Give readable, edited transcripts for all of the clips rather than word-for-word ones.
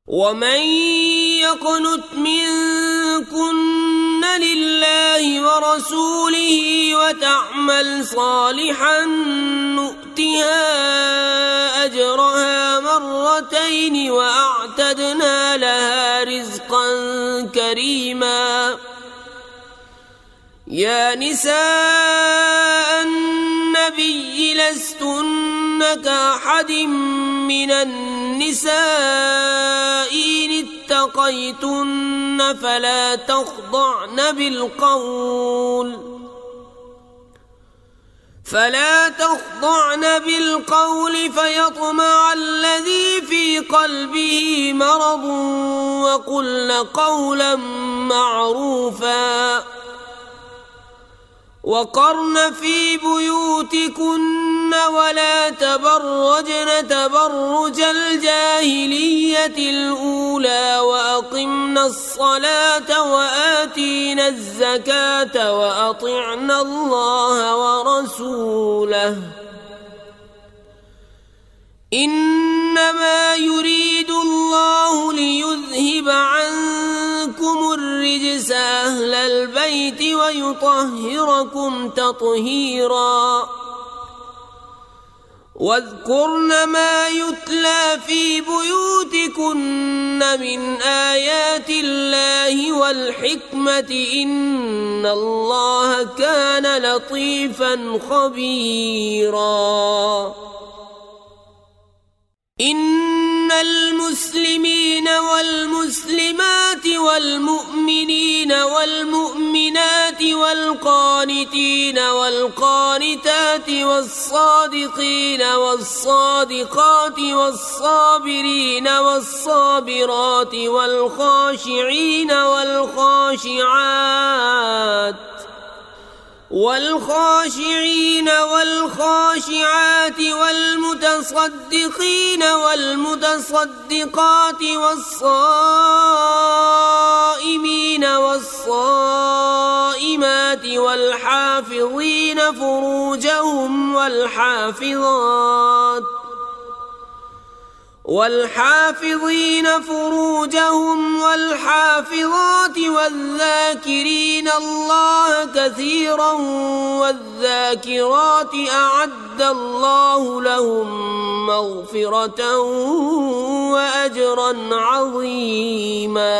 ومن يقنت منكن لله ورسوله وتعمل صالحا نؤتها أجرها مرتين وأعتدنا لها رزقا كريما. يا نساء النبي لستن كأحد من النساء إن اتقيتن فلا تخضعن بالقول فيطمع الذي في قلبه مرض وقلن قولا معروفا. وقرن في بيوتكن ولا تبرجن تبرج الجاهلية الأولى وأقمن الصلاة وآتينا الزكاة وأطعنا الله ورسوله إنما يريد الله ليذهب عنكم الرجس أهل البيت ويطهركم تطهيرا. واذكرن ما يتلى في بيوتكن من آيات الله والحكمة إن الله كان لطيفا خبيرا. إن المسلمين والمسلمات والمؤمنين والمؤمنات والقانتين والقانتات والصادقين والصادقات والصابرين والصابرات والخاشعين والخاشعات والمتصدقين والمتصدقات والصائمين والصائمات والحافظين فروجهم والحافظات والذاكرين الله كثيرا والذاكرات أعد الله لهم مغفرة وأجرا عظيما.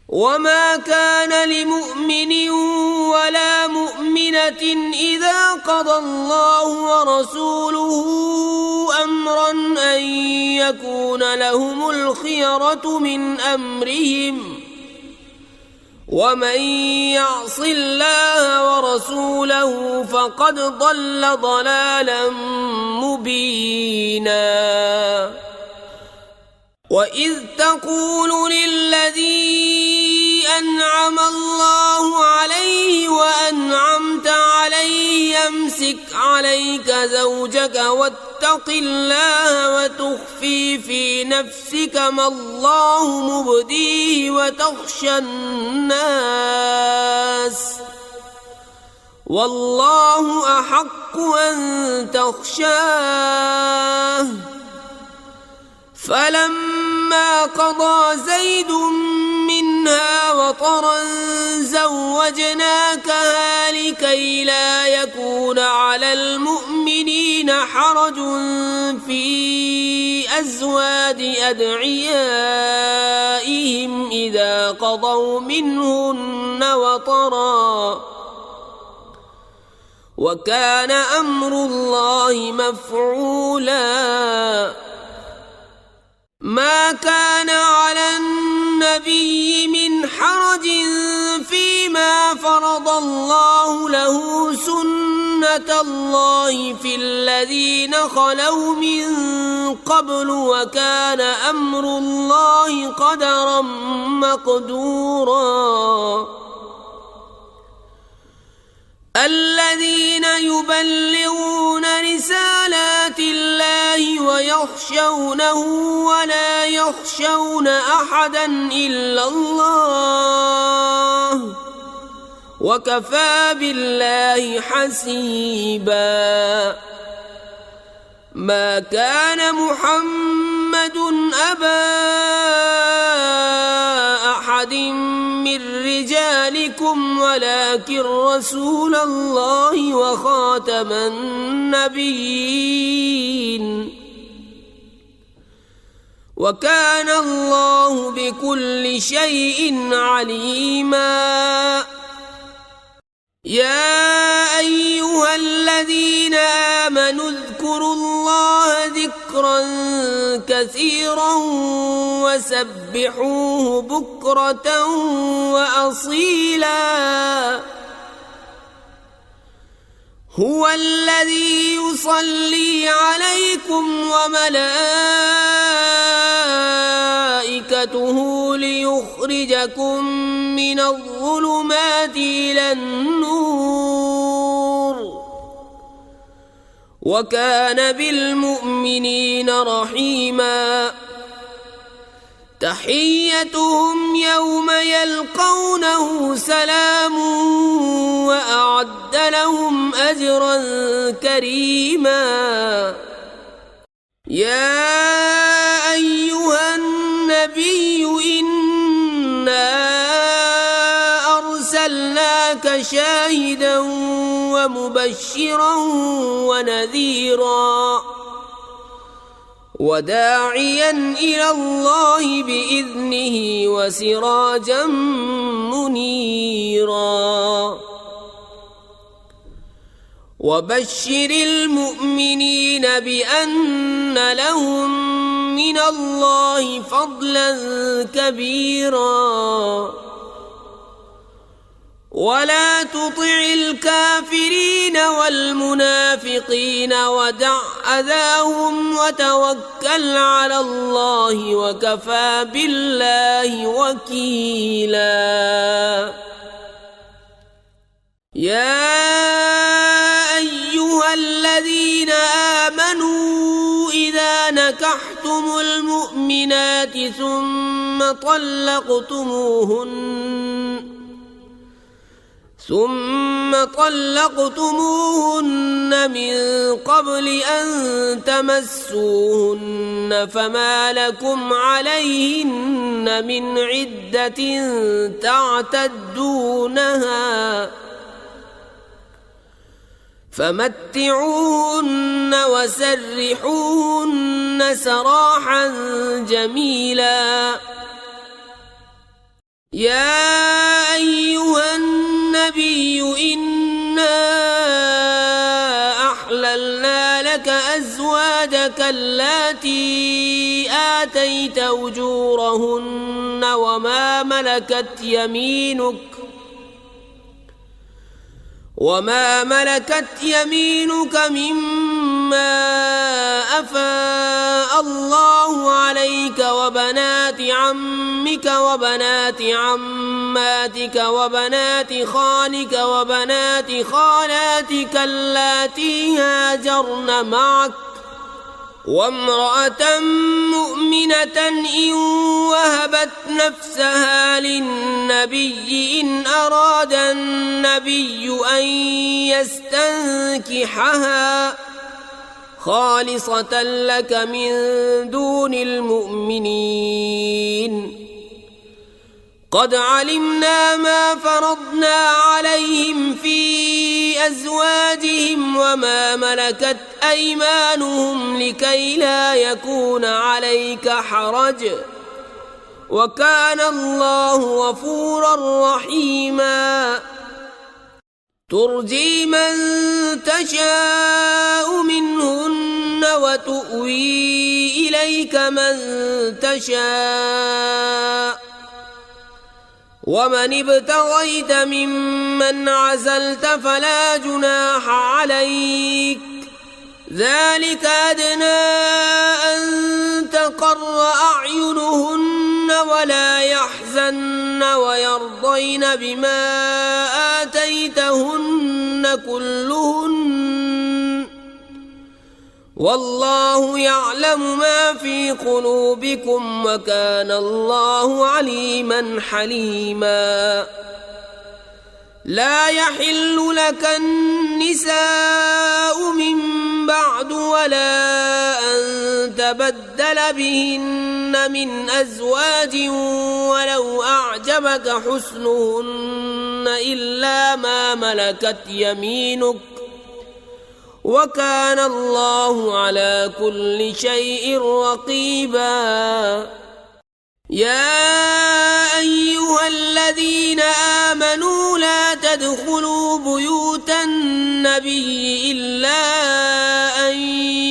وما كان لمؤمن ولا مؤمنة إذا قضى الله ورسوله أمرا أن يكون لهم الخيرة من أمرهم ومن يعص الله ورسوله فقد ضل ضلالا مبينا. وإذ تقول للذي أنعم الله عليه وأنعمت عليه أمسك عليك زوجك واتق الله وتخفي في نفسك ما الله مبديه وتخشى الناس والله أحق أن تخشاه. فلما قضى زيد منها وطرا زوجناكها لكي لا يكون على المؤمنين حرج في أزواج أدعيائهم إذا قضوا منهن وطرا وكان أمر الله مفعولا. ما كان على النبي من حرج فيما فرض الله له سنة الله في الذين خلوا من قبل وكان أمر الله قدرا مقدورا. الذين يبلغون رسالات الله ويخشونه ولا يخشون أحدا إلا الله وكفى بالله حسيبا. ما كان محمد أبا أحد من رجالكم ولكن رسول الله وخاتم النبيين وكان الله بكل شيء عليما. يا أيها الذين آمنوا اذكروا الله ذكرا كثيرا وسبحوه بكرة وأصيلا. هو الذي يصلي عليكم وملائكته ليخرجكم من الظلمات إلى النور وكان بالمؤمنين رحيما. تحيتهم يوم يلقونه سلام وأعد لهم أجرا كريما. يا أيها النبي إنا أرسلناك شاهدا ومبشرا ونذيرا وداعيا إلى الله بإذنه وسراجا منيرا. وبشر المؤمنين بأن لهم من الله فضلا كبيرا. ولا تطع الكافرين والمنافقين ودع أذاهم وتوكل على الله وكفى بالله وكيلا. يا أيها الذين آمنوا إذا نكحتم المؤمنات ثم طلقتموهن من قبل أن تمسوهن فما لكم عليهن من عدة تعتدونها فمتعوهن وسرحوهن سراحا جميلا. يا أيها النبي إنا أحللنا لك أزواجك اللاتي آتيت أجورهن وما ملكت يمينك مما أفاء الله عليك وبنات عمك وبنات عماتك وبنات خالك وبنات خالاتك اللاتي هاجرن معك وامرأة مؤمنة إن وهبت نفسها للنبي إن أراد النبي أن يستنكحها خالصة لك من دون المؤمنين. قد علمنا ما فرضنا عليهم في أزواجهم وما ملكت أيمانهم لكي لا يكون عليك حرج وكان الله غفورا رحيما. ترجي من تشاء منهن وتؤوي إليك من تشاء ومن ابتغيت ممن عزلت فلا جناح عليك ذلك أدنى أن تقر أعينهن ولا يحزن ويرضين بما آتيتهن كلهن والله يعلم ما في قلوبكم وكان الله عليما حليما. لا يحل لك النساء من بعد ولا يستبدل بهن من أزواج ولو أعجبك حسنهن إلا ما ملكت يمينك وكان الله على كل شيء رقيبا. يا أيها الذين آمنوا لا تدخلوا بيوت النبي إلا أن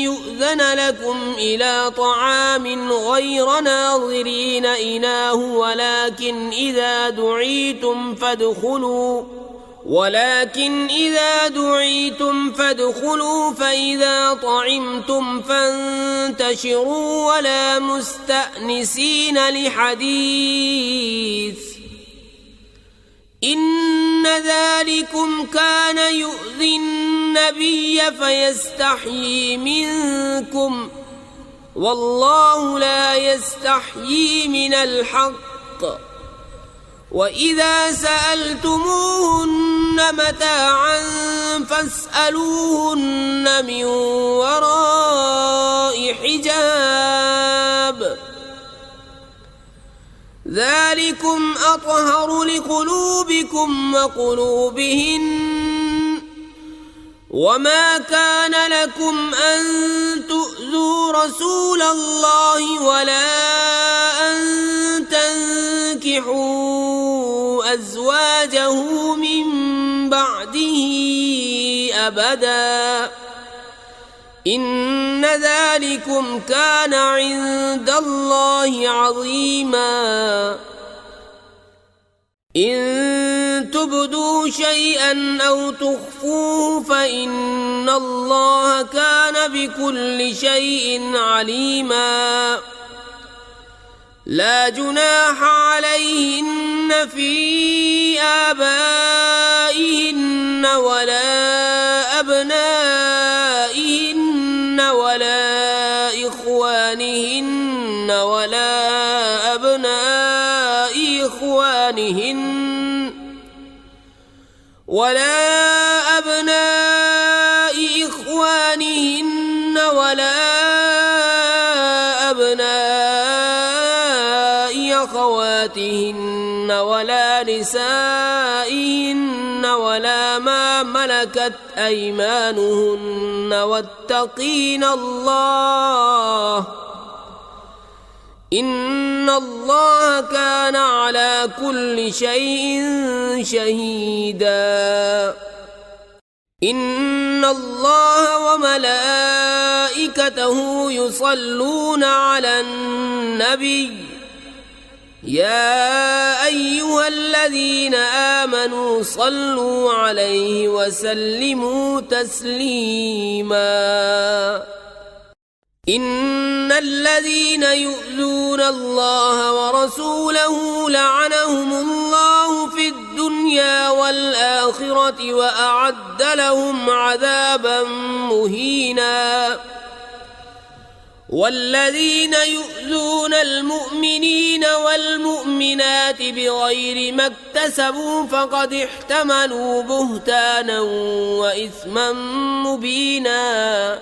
يؤذن لكم إلى طعام غير ناظرين إناه ولكن إذا دعيتم فادخلوا فإذا طعمتم فانتشروا ولا مستأنسين لحديث إن ذلكم كان يؤذي النبي فيستحيي منكم والله لا يستحيي من الحق. وإذا سألتموهن متاعا فاسألوهن من وراء حجاب ذلكم أطهر لقلوبكم وقلوبهن. وما كان لكم أن تؤذوا رسول الله ولا أن تنكحوا أزواجه من بعده أبدا إن ذلكم كان عند الله عظيما. إن تبدوا شيئا أو تخفوه فإن الله كان بكل شيء عليما. لا جناح عليهن في آبائهن ولا أبنائهن ولا إخوانهن ولا أبناء إخوانهن ولا أبناء أخواتهن ولا نسائهن ولا ما ملكت أيمانهن واتقين الله إن الله كان على كل شيء شهيدا. إن الله وملائكته يصلون على النبي يا أيها الذين آمنوا صلوا عليه وسلموا تسليما. إن الذين يؤذون الله ورسوله لعنهم الله في الدنيا والآخرة وأعد لهم عذابا مهينا. والذين يؤذون المؤمنين والمؤمنات بغير ما اكتسبوا فقد احتملوا بهتانا وإثما مبينا.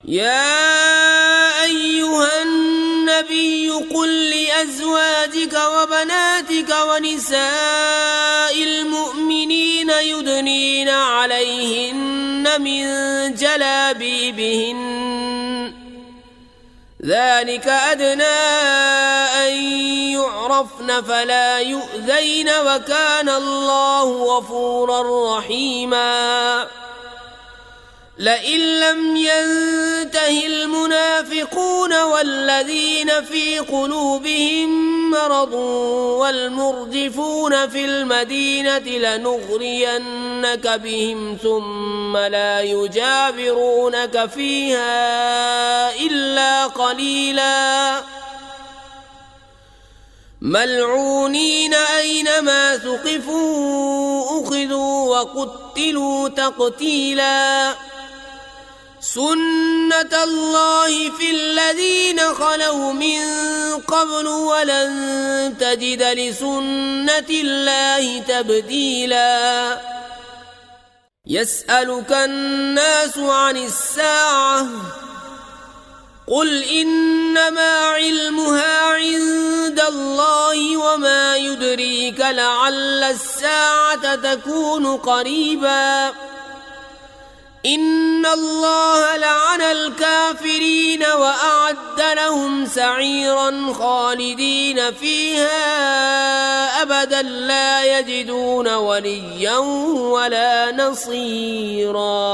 يا أيها النبي قل لأزواجك وبناتك ونساء المؤمنين يدنين عليهن من جلابيبهن ذلك أدنى أن يعرفن فلا يؤذين وكان الله غفورا رحيما. لئن لم ينته المنافقون والذين في قلوبهم مرض والمرجفون في المدينة لنغرينك بهم ثم لا يجاورونك فيها إلا قليلا ملعونين أينما ثقفوا أخذوا وقتلوا تقتيلا. سنة الله في الذين خلوا من قبل ولن تجد لسنة الله تبديلا. يسألك الناس عن الساعة قل إنما علمها عند الله وما يدريك لعل الساعة تكون قريبا إن الله لعن الكافرين وأعد لهم سعيرا خالدين فيها أبدا لا يجدون وليا ولا نصيرا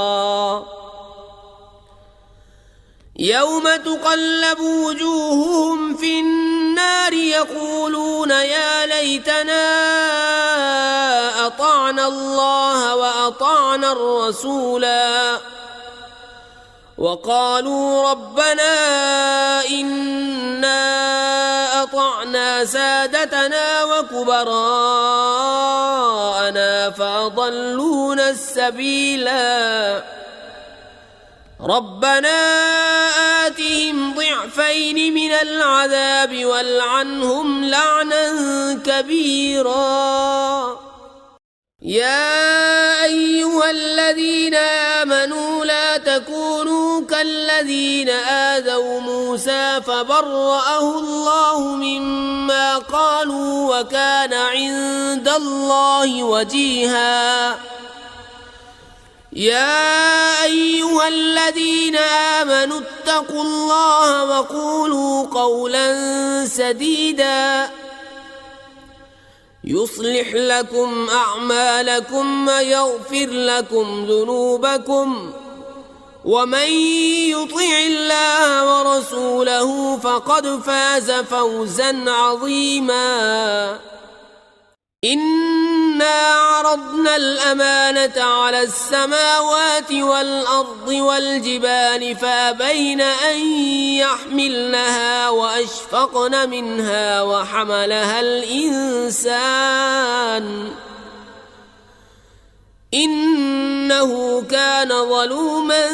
يوم تقلب وجوههم في النار يقولون يا ليتنا أطعنا الله وأطعنا الرسولا وقالوا ربنا إنا أطعنا سادتنا وكبراءنا فأضلونا السبيلا ربنا آتهم ضعفين من العذاب والعنهم لعنا كبيرا يا أيها الذين آمنوا لا تكونوا كالذين آذوا موسى فبرأه الله مما قالوا وكان عند الله وجيها يا أيها الذين آمنوا اتقوا الله وقولوا قولا سديدا يصلح لكم أعمالكم ويغفر لكم ذنوبكم ومن يطع الله ورسوله فقد فاز فوزا عظيما إنا عرضنا الأمانة على السماوات والأرض والجبال فأبين أن يحملنها وأشفقن منها وحملها الإنسان إنه كان ظلوما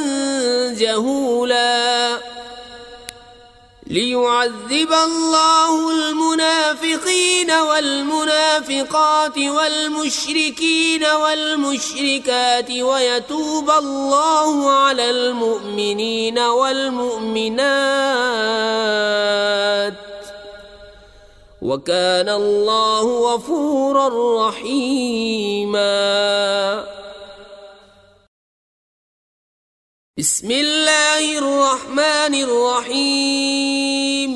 جهولا ليعذب الله المنافقين والمنافقات والمشركين والمشركات ويتوب الله على المؤمنين والمؤمنات وكان الله غفورا رحيما بسم الله الرحمن الرحيم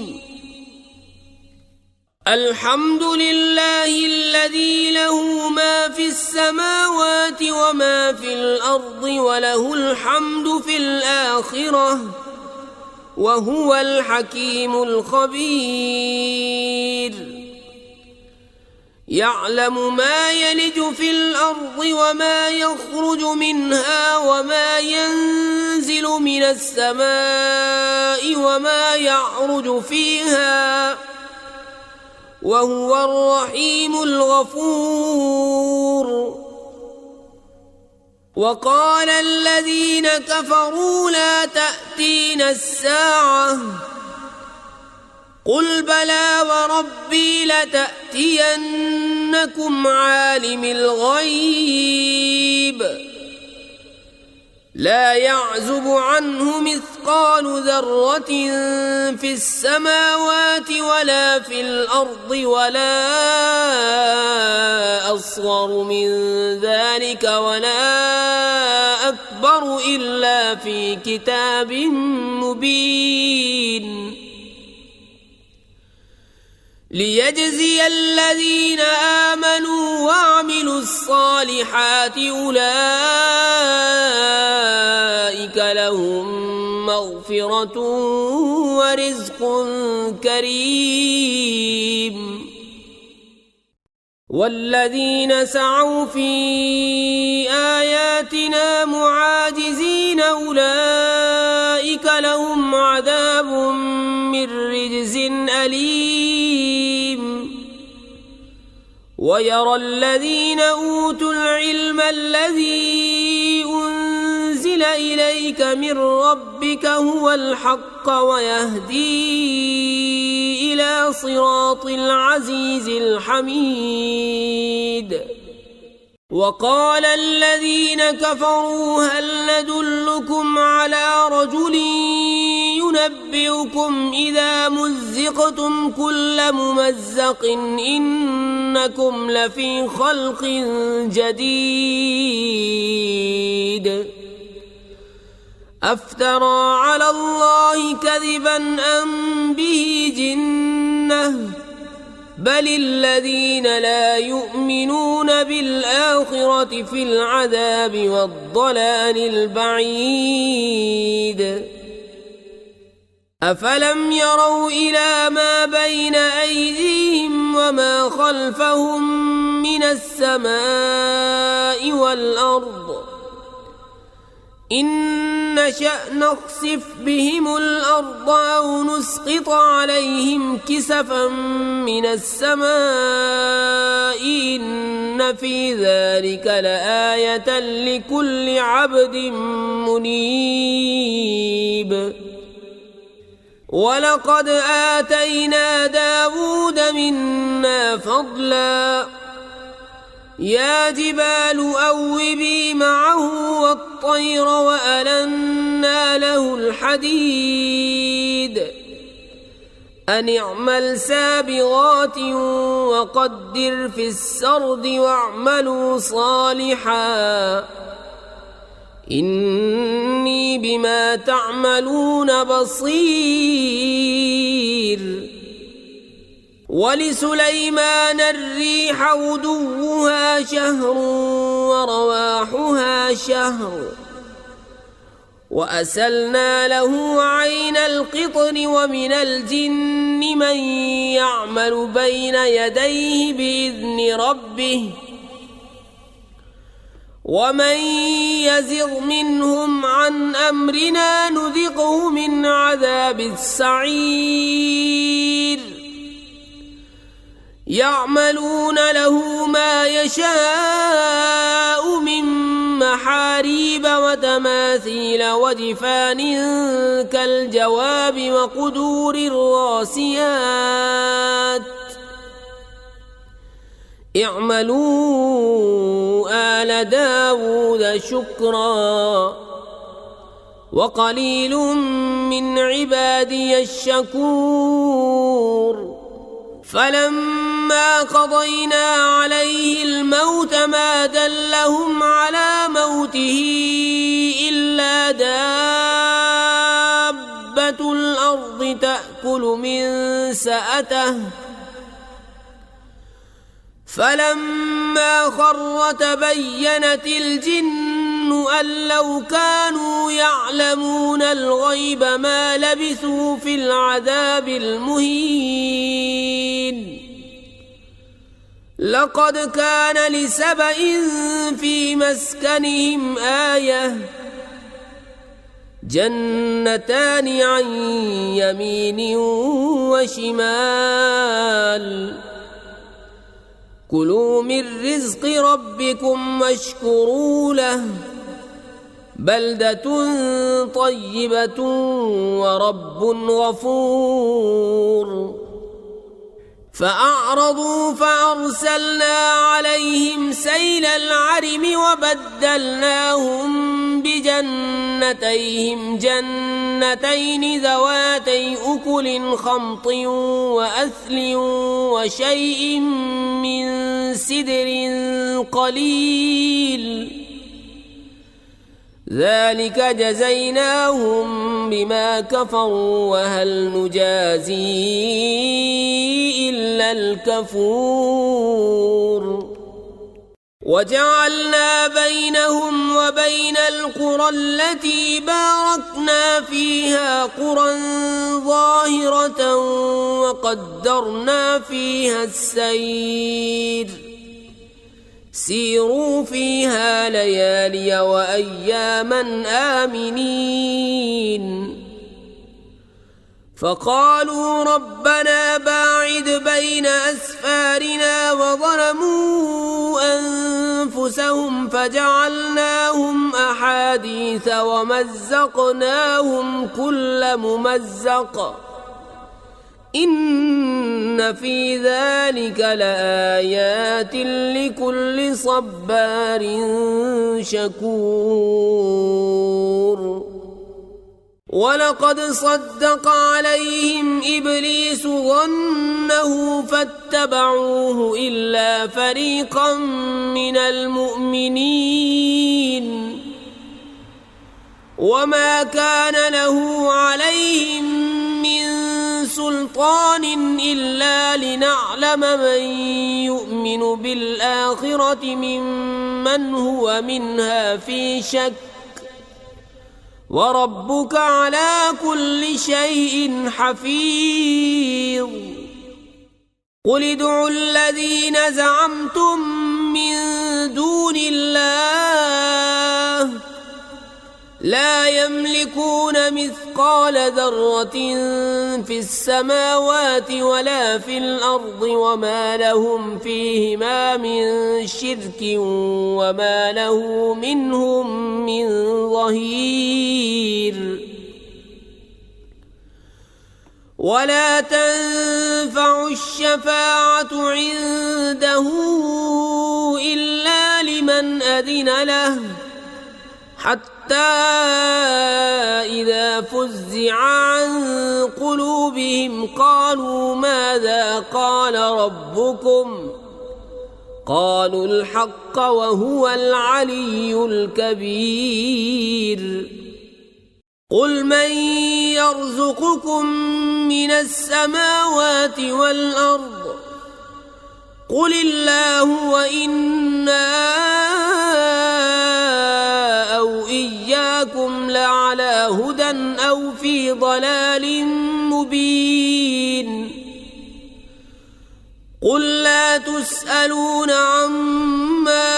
الحمد لله الذي له ما في السماوات وما في الأرض وله الحمد في الآخرة وهو الحكيم الخبير يعلم ما يلج في الأرض وما يخرج منها وما ينزل من السماء وما يعرج فيها وهو الرحيم الغفور وقال الذين كفروا لا تأتينا الساعة قل بلى وربي لتأتينكم عالم الغيب لا يعزب عنه مثقال ذرة في السماوات ولا في الأرض ولا أصغر من ذلك ولا أكبر إلا في كتاب مبين ليجزي الذين آمنوا وعملوا الصالحات أولئك لهم مغفرة ورزق كريم والذين سعوا في آياتنا معاجزين أولئك لهم عذاب من رجز أليم ويرى الذين أوتوا العلم الذي أنزل إليك من ربك هو الحق ويهدي إلى صراط العزيز الحميد وقال الذين كفروا هل ندلكم على رجل ينبئكم إذا مزقتم كل ممزق إنكم لفي خلق جديد أفترى على الله كذبا أم به جنة بل الذين لا يؤمنون بالآخرة في العذاب والضلال البعيد أفلم يروا إلى ما بين أيديهم وما خلفهم من السماء والأرض إن نشأ نخسف بهم الأرض أو نسقط عليهم كسفا من السماء إن في ذلك لآية لكل عبد منيب ولقد آتينا داود منا فضلا يا جبال أوبي معه والطير وألنا له الحديد أن اعمل سابغات وقدر في السرد واعملوا صالحا إني بما تعملون بصير ولسليمان الريح غدوها شهر ورواحها شهر وأسلنا له عين القطر ومن الجن من يعمل بين يديه بإذن ربه ومن يزغ منهم عن أمرنا نذقه من عذاب السعير يعملون له ما يشاء من محاريب وتماثيل وجفان كالجواب وقدور الراسيات اعملوا آل داود شكرا وقليل من عبادي الشكور فلما قضينا عليه الموت ما دلهم على موته إلا دابة الأرض تأكل من سأته فلما خر تبينت الجن أن لو كانوا يعلمون الغيب ما لبثوا في العذاب المهين لقد كان لسبإ في مسكنهم آية جنتان عن يمين وشمال كلوا من رزق ربكم واشكروا له بلدة طيبة ورب غفور فأعرضوا فأرسلنا عليهم سيل العرم وبدلناهم بجنتيهم جنتين ذواتي أكل خمط وأثل وشيء من سدر قليل ذلك جزيناهم بما كفروا وهل نجازي إلا الكفور وجعلنا بينهم وبين القرى التي باركنا فيها قرى ظاهرة وقدرنا فيها السير سيروا فيها ليالي وأياما آمنين فقالوا ربنا باعد بين أسفارنا وظلموا أنفسهم فجعلناهم أحاديث ومزقناهم كل ممزق إن في ذلك لآيات لكل صبار شكور ولقد صدق عليهم إبليس ظنه فاتبعوه إلا فريقا من المؤمنين وما كان له عليهم من سلطان إلا لنعلم من يؤمن بالآخرة ممن هو منها في شك وربك على كل شيء حفيظ قل ادعوا الذين زعمتم من دون الله لا يملكون مثقال ذرة في السماوات ولا في الأرض وما لهم فيهما من شرك وما له منهم من ظهير ولا تنفع الشفاعة عنده إلا لمن أذن له حتى إذا فزع عن قلوبهم قالوا ماذا قال ربكم قالوا الحق وهو العلي الكبير قل من يرزقكم من السماوات والأرض قل الله وإنا أو إياكم لعلى هدى أو في ضلال مبين قل لا تسألون عما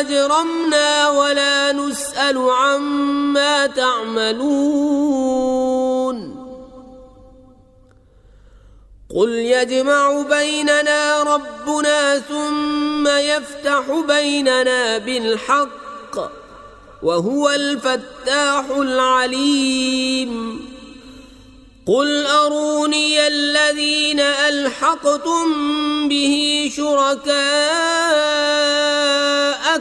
أجرمنا ولا نسأل عما تعملون قل يجمع بيننا ربنا ثم يفتح بيننا بالحق وهو الفتاح العليم قل أروني الذين ألحقتم به شركاء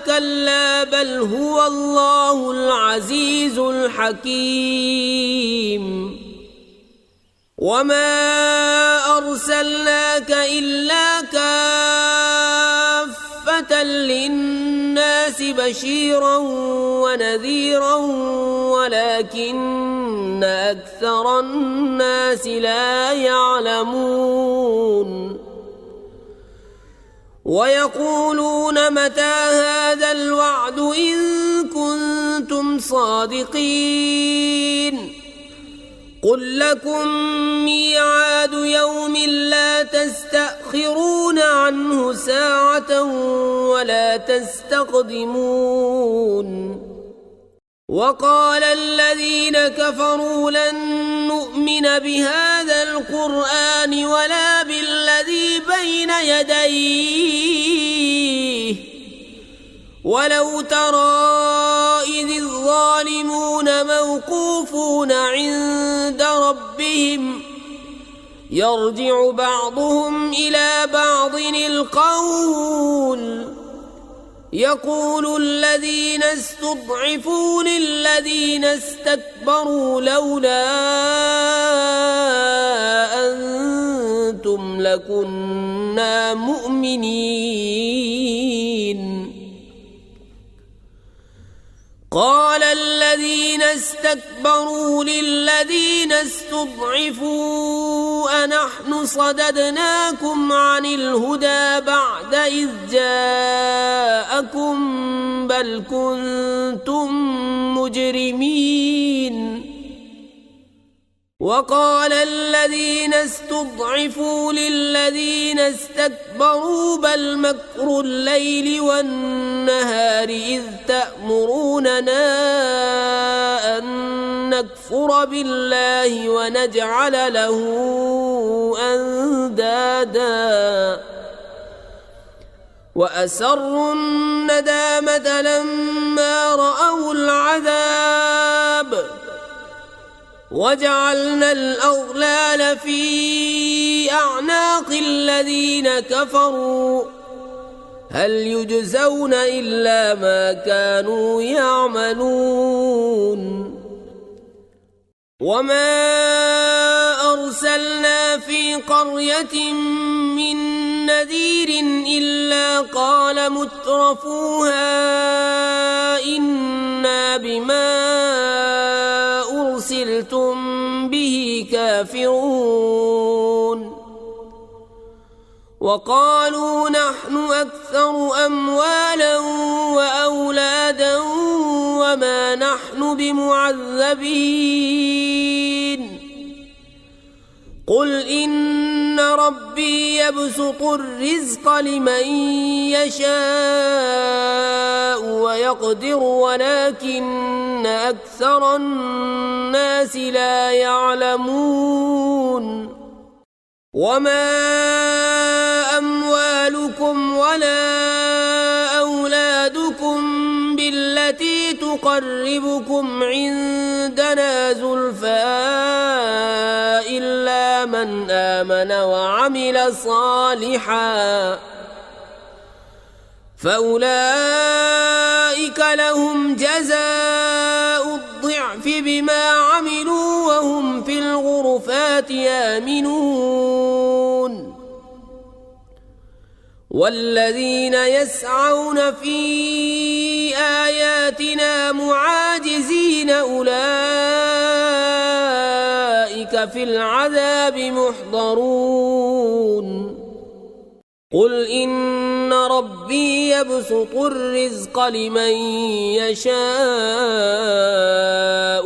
كلا بل هو الله العزيز الحكيم وما أرسلناك إلا كافة للناس بشيرا ونذيرا ولكن أكثر الناس لا يعلمون ويقولون متى هذا الوعد إن كنتم صادقين قل لكم ميعاد يوم لا تستأخرون عنه ساعة ولا تستقدمون وقال الذين كفروا لن نؤمن بهذا القرآن ولا بالذي بين يديه ولو ترى إذ الظالمون موقوفون عند ربهم يرجع بعضهم إلى بعض القول يقول الذين استضعفوا للذين استكبروا لولا أنتم لكنا مؤمنين قال الذين استكبروا للذين استضعفوا أنحن صددناكم عن الهدى بعد إذ جاءكم بل كنتم مجرمين وقال الذين استضعفوا للذين استكبروا بل مكر الليل والنهار إذ تأمروننا أن نكفر بالله ونجعل له أندادا وأسروا الندامة لما رأوا العذاب وجعلنا الأغلال في أعناق الذين كفروا هل يجزون إلا ما كانوا يعملون وما أرسلنا في قرية من نذير إلا قال مترفوها إنا بما أرسلتم به كافرون وقالوا نحن أكثر أموالا وأولادا وما نحن بمعذبين قل إن ربي يبسط الرزق لمن يشاء ويقدر ولكن أكثر الناس لا يعلمون وما أموالكم ولا أولادكم بالتي تقربكم عندنا زلفى إلا من آمن وعمل صالحا فأولئك لهم جزاء الضعف بما عملوا وهم في الغرفات آمنون والذين يسعون في آياتنا معاجزين أولئك في العذاب محضرون قل إن ربي يبسط الرزق لمن يشاء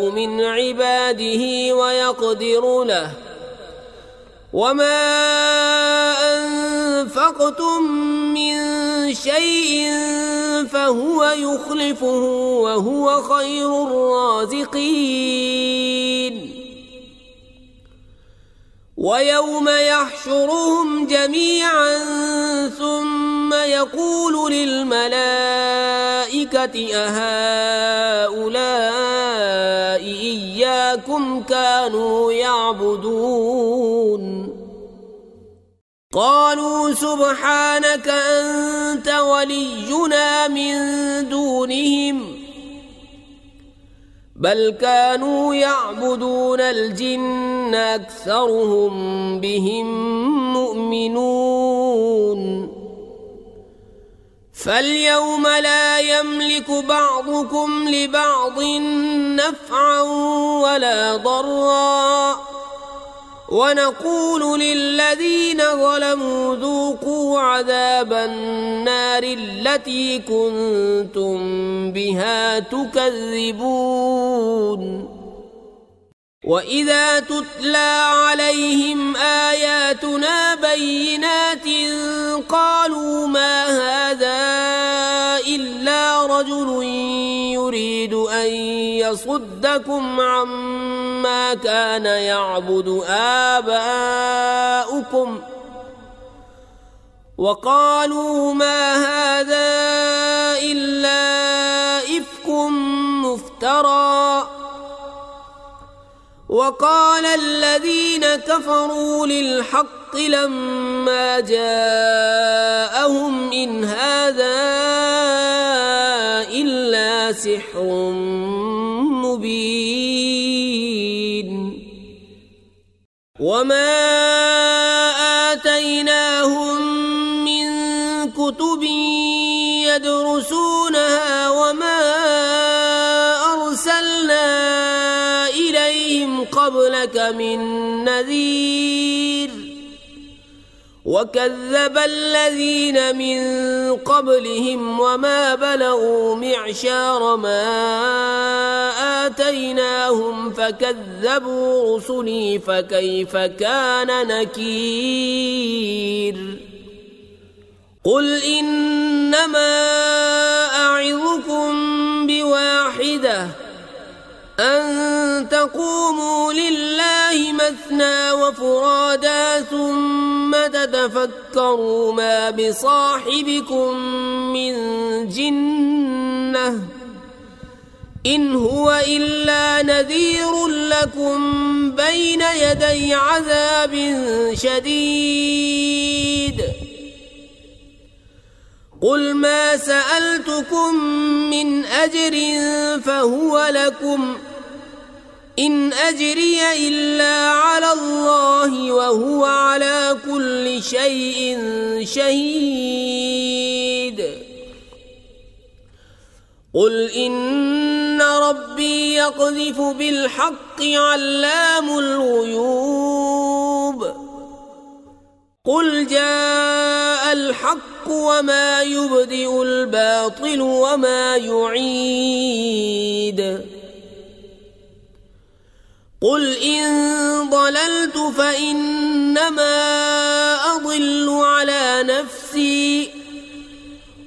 من عباده ويقدر له وما أنفقتم من شيء فهو يخلفه وهو خير الرازقين ويوم يحشرهم جميعا ثم يقول للملائكة أهؤلاء إياكم كانوا يعبدون قالوا سبحانك أنت ولينا من دونهم بل كانوا يعبدون الجن أكثرهم بهم مؤمنون فاليوم لا يملك بعضكم لبعض نفعا ولا ضرا ونقول للذين ظلموا ذوقوا عذاب النار التي كنتم بها تكذبون وإذا تتلى عليهم آياتنا بينات قالوا ما هذا إلا رجل يريد أن يصدكم عما كان يعبد آباؤكم وقالوا ما هذا إلا إفك مفترى وقال الذين كفروا للحق لما جاءهم إن هذا إلا سحر مبين وما آتيناهم من كتب يدرسونها وما أرسلنا إليهم قبلك من نذير وكذب الذين من قبلهم وما بلغوا معشار ما آتيناهم فكذبوا رسلي فكيف كان نكير قل إنما أعظكم بواحدة أن تقوموا لله مثنى وفرادا ثم تتفكروا ما بصاحبكم من جنة إن هو إلا نذير لكم بين يدي عذاب شديد قل ما سألتكم من أجر فهو لكم إن أجري إلا على الله وهو على كل شيء شهيد قل إن ربي يقذف بالحق علام الغيوب قل جاء الحق وما يبدئ الباطل وما يعيد قل إن ضللت فإنما أضل على نفسي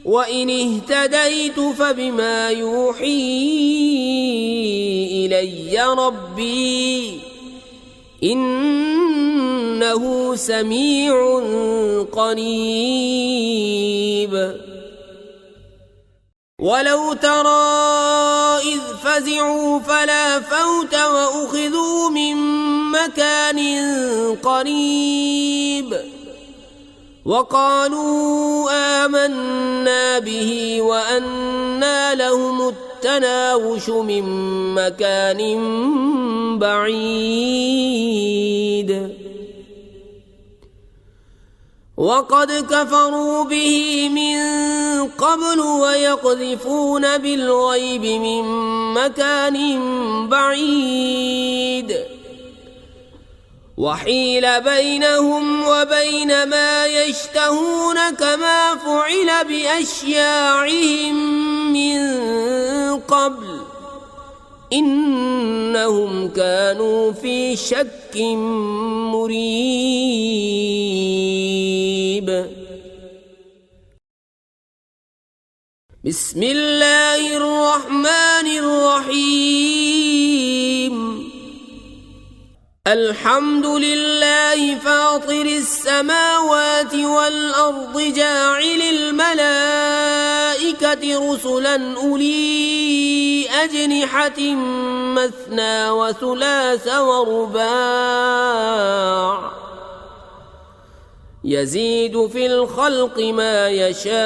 وإن اهتديت فبما يوحي إلي ربي إنه سميع قريب ولو ترى إذ فزعوا فلا فوت وأخذوا من مكان قريب وقالوا آمنا به وأنى لهم التناوش من مكان بعيد وقد كفروا به من قبل ويقذفون بالغيب من مكان بعيد وحيل بينهم وبين ما يشتهون كما فعل بأشياعهم من قبل إنهم كانوا في شك مريب بسم الله الرحمن الرحيم الحمد لله فاطر السماوات والأرض جاعل الملائكة رسلا أولي أجنحة مثنى وثلاث ورباع يزيد في الخلق ما يشاء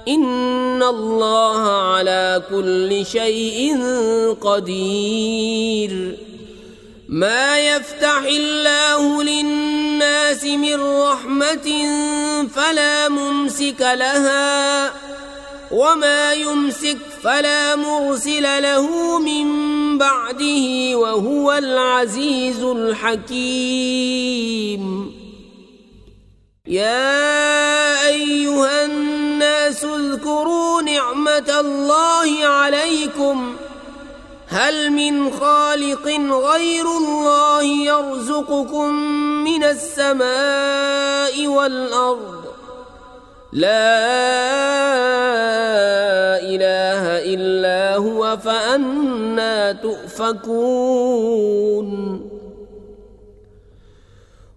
إن الله على كل شيء قدير ما يفتح الله للناس من رحمة فلا ممسك لها وما يمسك فلا مرسل له من بعده وهو العزيز الحكيم يا أيها الناس اذكروا نعمة الله عليكم هل من خالق غير الله يرزقكم من السماء والأرض لا إله إلا هو فأنى تؤفكون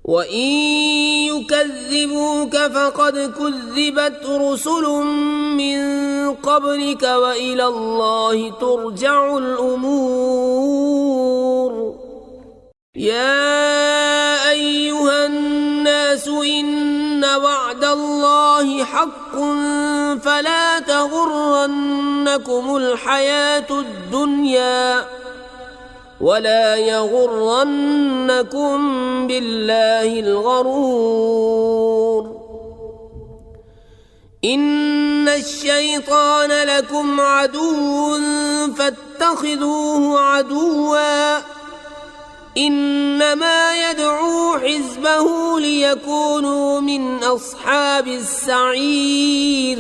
وإن يكذبوك فقد كذبت رسل من قبلك وإلى الله ترجع الأمور يا أيها الناس إن وعد الله حق فلا تغرنكم الحياة الدنيا ولا يغرنكم بالله الغرور إن الشيطان لكم عدو فاتخذوه عدوا إنما يدعو حزبه ليكونوا من أصحاب السعير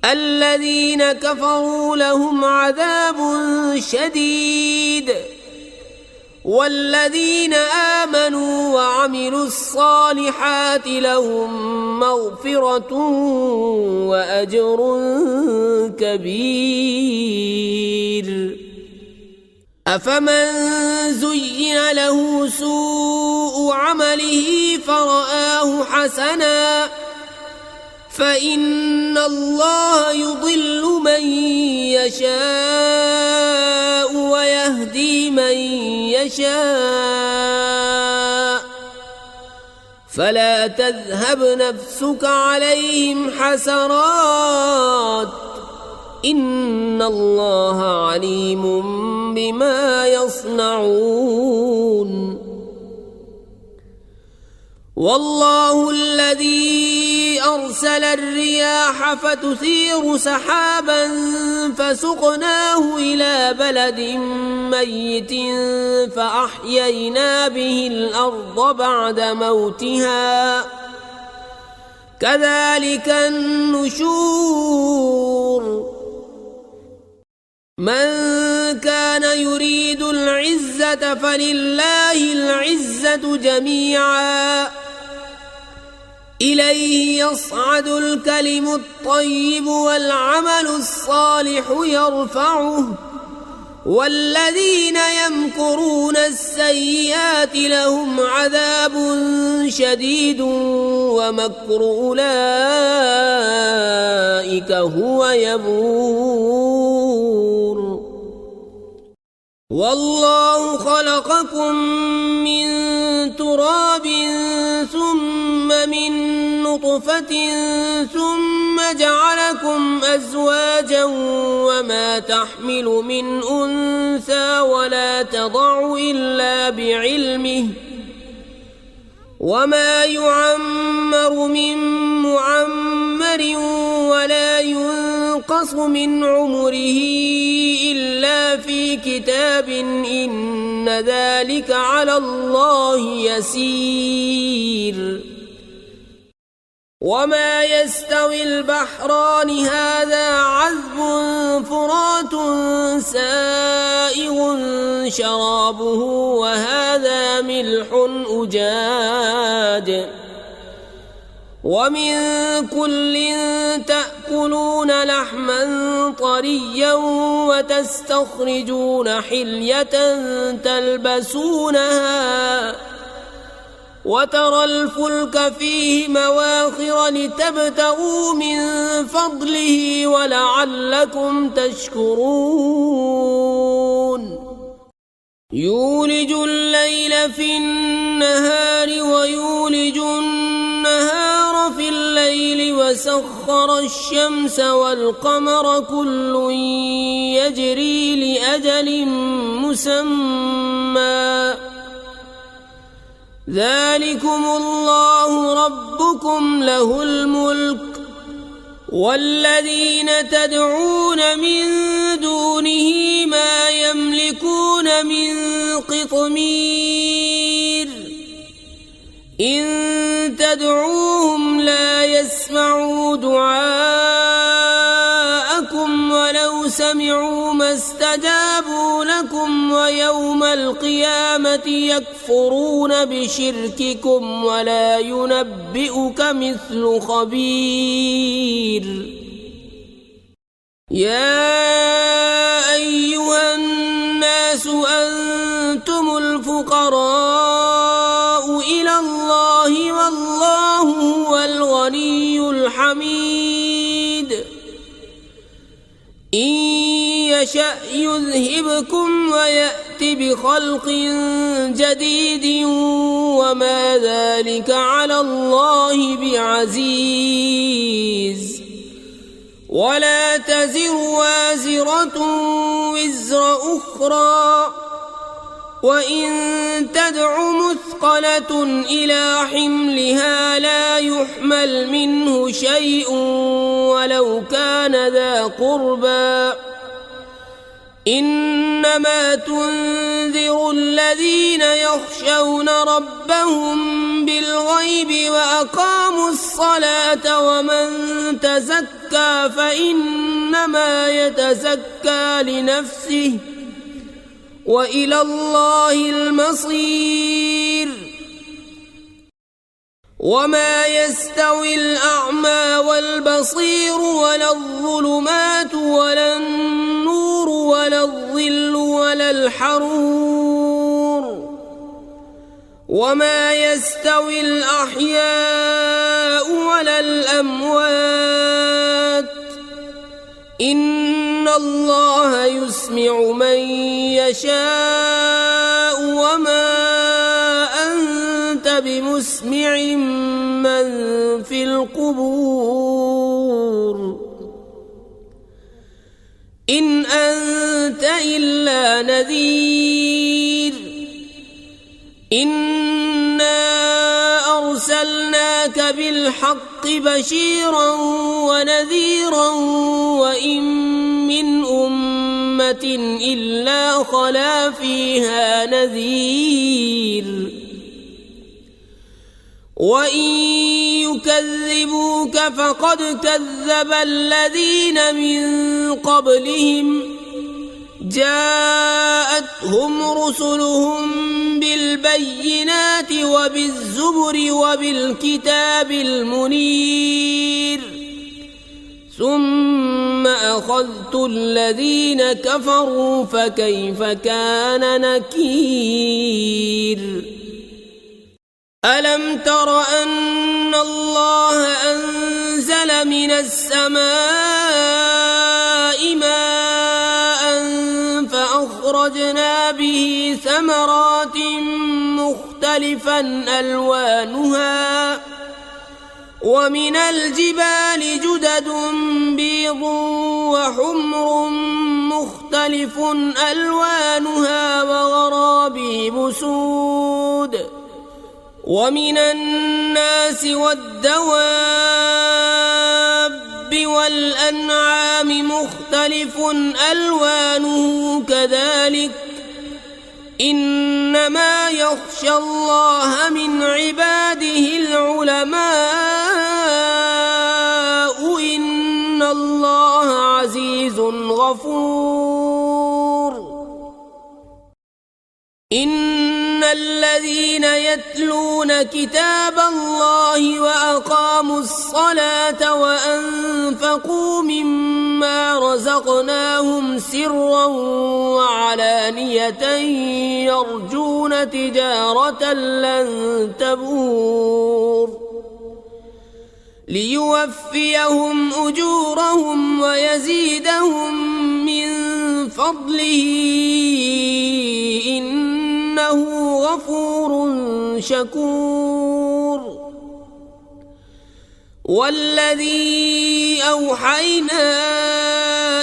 الذين كفروا لهم عذاب شديد والذين آمنوا وعملوا الصالحات لهم مغفرة وأجر كبير أفمن زين له سوء عمله فرآه حسنا فإن الله يضل من يشاء ويهدي من يشاء فلا تذهب نفسك عليهم حسرات إن الله عليم بما يصنعون والله الذي أرسل الرياح فتثير سحابا فسقناه إلى بلد ميت فأحيينا به الأرض بعد موتها كذلك النشور من كان يريد العزة فلله العزة جميعا إليه يصعد الكلم الطيب والعمل الصالح يرفعه والذين يمكرون السيئات لهم عذاب شديد ومكر أولئك هو يبور والله خلقكم من تراب ثم من نطفة ثم جعلكم أزواجا وما تحمل من أنثى ولا تضع إلا بعلمه وما يعمر من معمر ولا ينقص من عمره إلا في كتاب إن ذلك على الله يسير وما يستوي البحران هذا عذب فرات سائغ شرابه وهذا ملح أجاج ومن كل تأكلون لحما طريا وتستخرجون حلية تلبسونها وترى الفلك فيه مواخر لتبتغوا من فضله ولعلكم تشكرون يولج الليل في النهار ويولج النهار في الليل وسخر الشمس والقمر كل يجري لأجل مسمى ذلكم الله ربكم له الملك والذين تدعون من دونه ما يملكون من قطمير إن تدعوهم لا يسمعوا دعاءكم ولو سمعوا ما استجابوا لكم ويوم القيامة يكفرون بشرككم ولا ينبئك مثل خبير يا أيها الناس أنتم الفقراء إلى الله والله هو الغني الحميد إن يشأ يذهبكم ويأت بخلق جديد وما ذلك على الله بعزيز ولا تزر وازرة وزر أخرى وإن تدع مثقلة إلى حملها لا يحمل منه شيء ولو كان ذا قربى إنما تنذر الذين يخشون ربهم بالغيب وأقاموا الصلاة ومن تزكى فإنما يتزكى لنفسه وإلى الله المصير وما يستوي الأعمى والبصير ولا الظلمات ولا النور ولا الظل ولا الحرور وما يستوي الأحياء ولا الأموات إن الله يسمع من يشاء وما أنت بمسمع من في القبور أنت إلا نذير إنا أرسلناك بالحق بشيرا ونذيرا وإن من أمة إلا خلا فيها نذير وإن يكذبوك فقد كذب الذين من قبلهم جاءتهم رسلهم بالبينات وبالزبر وبالكتاب المنير ثم أخذت الذين كفروا فكيف كان نكير ألم تر أن الله أنزل من السماء ماء فأخرجنا به ثمرات مختلفا ألوانها ومن الجبال جدد بيض وحمر مختلف ألوانها وغرابيب سود ومن الناس والدواب والأنعام مختلف ألوانه كذلك إنما يخشى الله من عباده العلماء إن الله عزيز غفور إن الذين يتلون كتاب الله وأقاموا الصلاة وأنفقوا مما رزقناهم سرا وعلانية يرجون تجارة لن تبور ليوفيهم أجورهم ويزيدهم من فضله إنه غفور شكور والذي أوحينا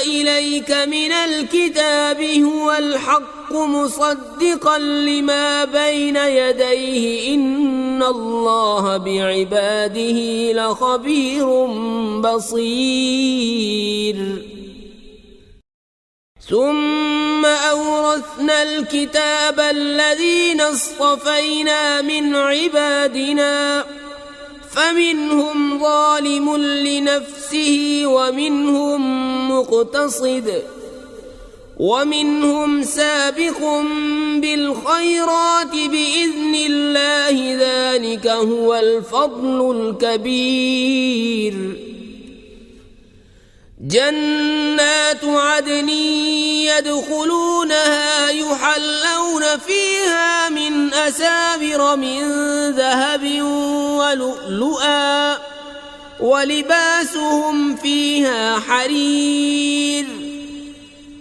إليك من الكتاب هو الحق مصدقا لما بين يديه إن الله بعباده لخبير بصير ثم أورثنا الكتاب الذين اصطفينا من عبادنا فمنهم ظالم لنفسه ومنهم مقتصد ومنهم سابق بالخيرات بإذن الله ذلك هو الفضل الكبير جنات عدن يدخلونها يحلون فيها من أساور من ذهب ولؤلؤا ولباسهم فيها حرير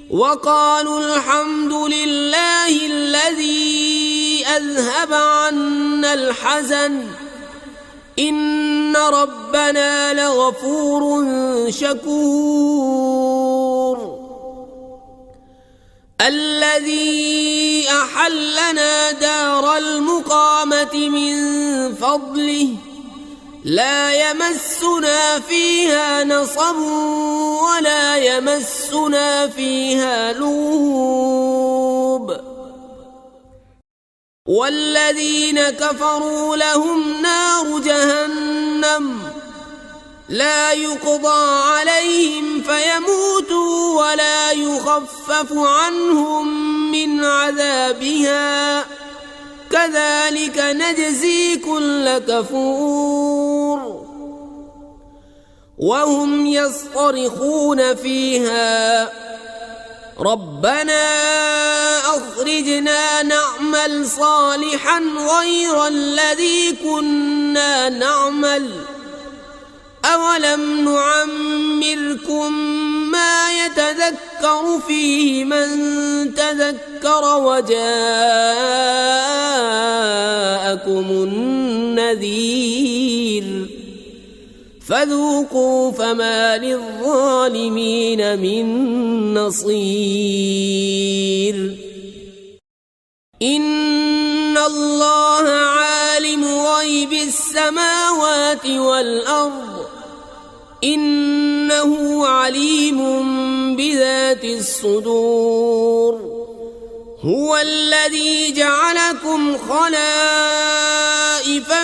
وقالوا الحمد لله الذي أذهب عنا الحزن إن ربنا لغفور شكور الذي أحلنا دار المقامة من فضله لا يمسنا فيها نصب ولا يمسنا فيها لغوب والذين كفروا لهم نار جهنم لا يقضى عليهم فيموتوا ولا يخفف عنهم من عذابها كذلك نجزي كل كفور وهم يصطرخون فيها ربنا أخرجنا نعمل صالحا غير الذي كنا نعمل أولم نعمركم ما يتذكر فيه من تذكر وجاءكم النذير فذوقوا فما للظالمين من نصير إن الله عالم غيب السماوات والأرض إنه عليم بذات الصدور هو الذي جعلكم خلائف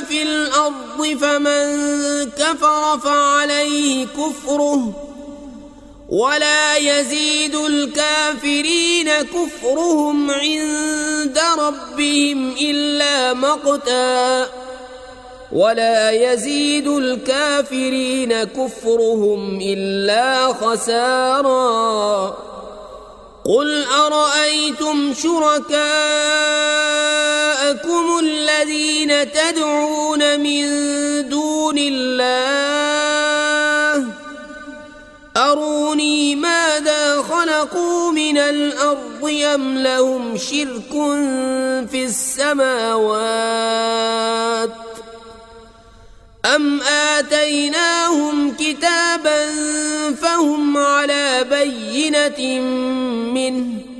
في الأرض فمن كفر فعليه كفره ولا يزيد الكافرين كفرهم عند ربهم إلا مقتا ولا يزيد الكافرين كفرهم إلا خسارا قل أرأيتم شركاءكم الذين تدعون من دون الله أروني ماذا خلقوا من الأرض أم لهم شرك في السماوات أم آتيناهم كتابا فهم على بينة منه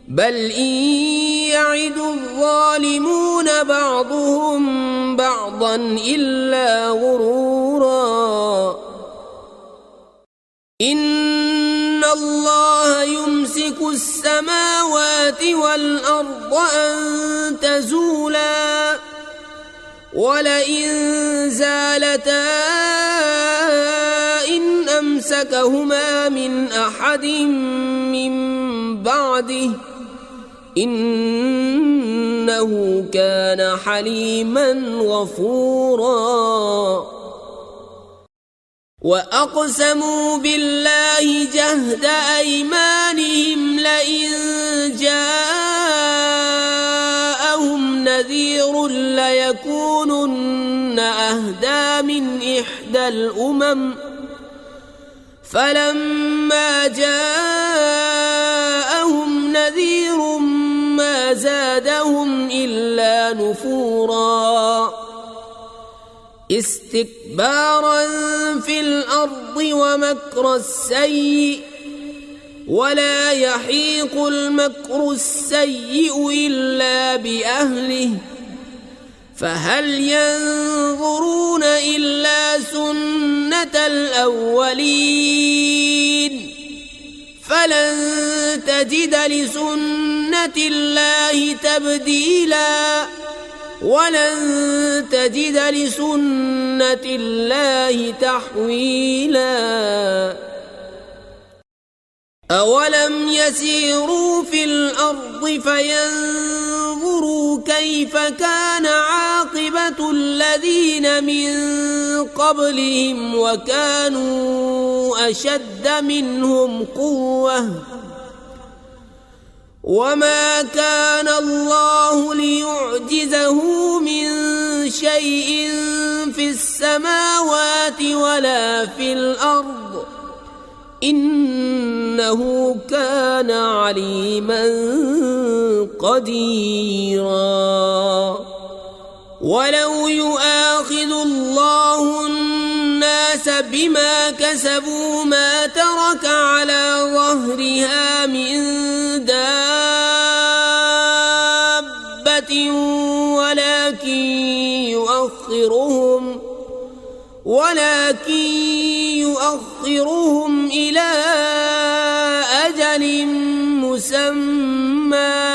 بل إن يعد الظالمون بعضهم بعضا إلا غرورا إن الله يمسك السماوات والأرض أن تزولا ولئن زالتا إن أمسكهما من أحد من بعده إنه كان حليما غفورا وأقسموا بالله جهد أيمانهم لئن جاءهم نذير ليكونن أهدى من إحدى الأمم فلما جاءهم نذير ما زادهم إلا نفورا استكبارا في الأرض ومكر السيء ولا يحيق المكر السيء إلا بأهله فهل ينظرون إلا سنة الأولين فلن تجد لسنة الله تبديلا ولن تجد لسنة الله تحويلا أولم يسيروا في الأرض فينظروا كيف كان عاقبة الذين من قبلهم وكانوا أشد منهم قوة وما كان الله ليعجزه من شيء في السماوات ولا في الأرض إنه كان عليما قديرا ولو يؤاخذ الله الناس بما كسبوا ما ترك على ظهرها من دابة ولكن يؤخرهم إلى أجل مسمى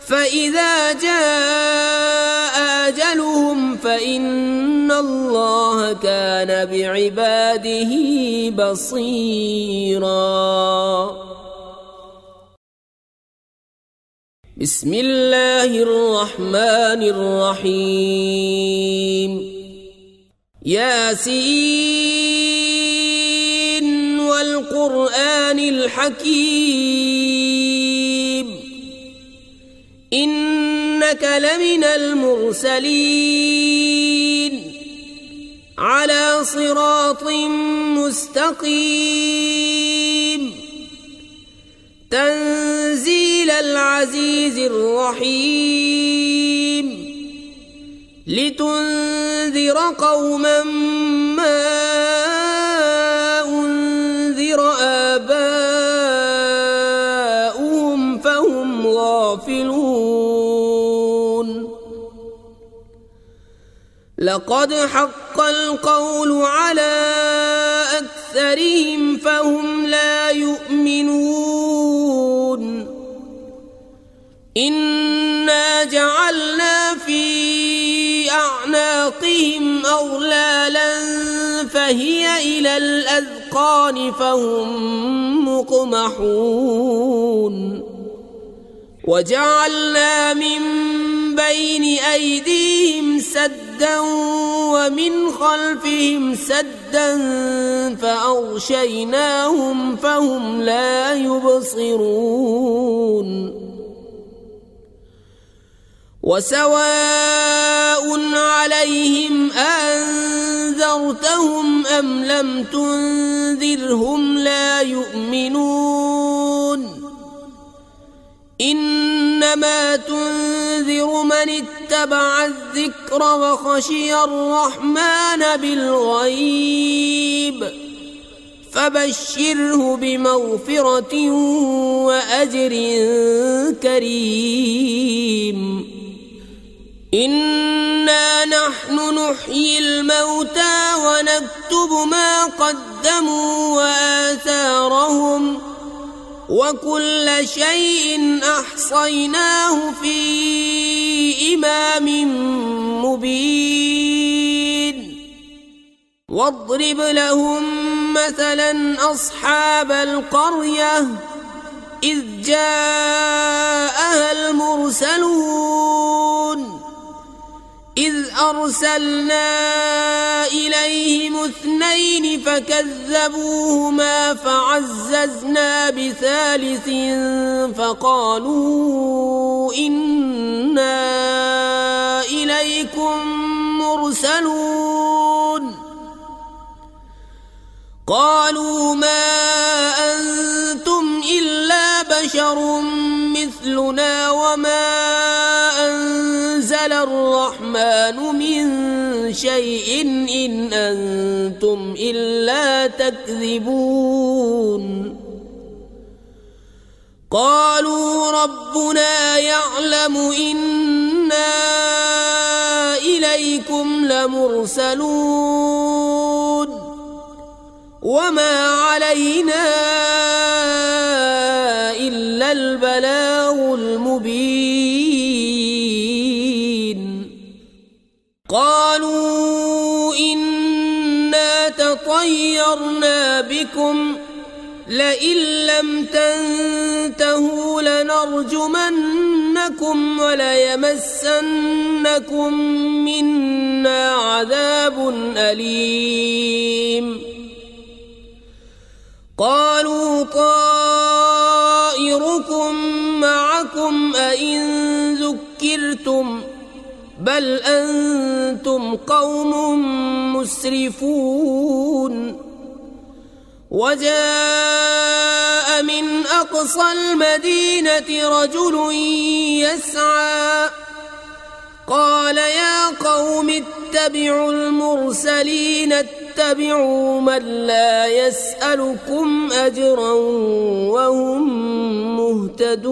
فإذا جاء أجلهم فإن الله كان بعباده بصيرا بسم الله الرحمن الرحيم ياسين والقرآن الحكيم إنك لمن المرسلين على صراط مستقيم تنزيل العزيز الرحيم لتنذر قوما لقد حق القول على أكثرهم فهم لا يؤمنون إنا جعلنا في أعناقهم أغلالا فهي إلى الأذقان فهم مقمحون وجعلنا من بين أيديهم سدا ومن خلفهم سدا فأغشيناهم فهم لا يبصرون وسواء عليهم أنذرتهم أم لم تنذرهم لا يؤمنون إنما تنذر من اتبع الذكر وخشي الرحمن بالغيب فبشره بمغفرة وأجر كريم إنا نحن نحيي الموتى ونكتب ما قدموا وآثارهم وكل شيء أحصيناه في إمام مبين واضرب لهم مثلا أصحاب القرية إذ جاءها المرسلون إذ أرسلنا إليهم 2 فكذبوهما فعززنا بثالث فقالوا إنا إليكم مرسلون قالوا ما أنتم إلا بشر مثلنا وما أنزل الرحمن من شيء إن أنتم إلا تكذبون قالوا ربنا يعلم إنا إليكم لمرسلون وما علينا إلا البلاغ المبين قالوا إنا تطيرنا بكم لئن لم تنتهوا لنرجمنكم وليمسنكم منا عذاب أليم قالوا طائركم معكم أئن ذكرتم بل أنتم قوم مسرفون وجاء من أقصى المدينة رجل يسعى قال يا قوم اتبعوا المرسلين اتبعوا من لا يسألكم أجرا وهم مهتدون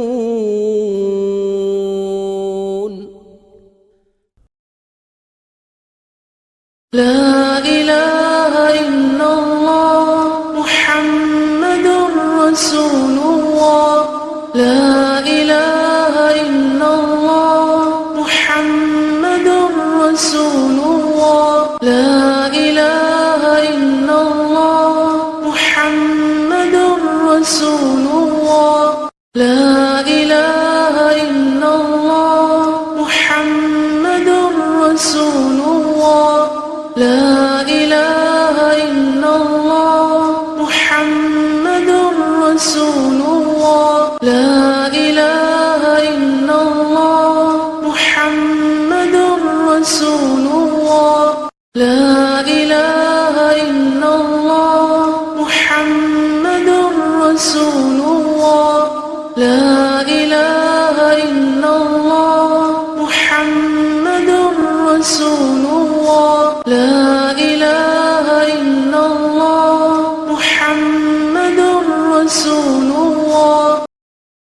لا إله إلا الله محمد رسول الله لا إله إلا الله محمد رسول الله لا إله إلا الله محمد رسول الله لا إله إلا الله محمد رسول الله لا إله إلا الله محمد رسول الله لا إله إلا الله محمد رسول الله لا إله إلا الله محمد رسول الله لا إله إلا الله محمد رسول الله لا إله إلا الله محمد رسول الله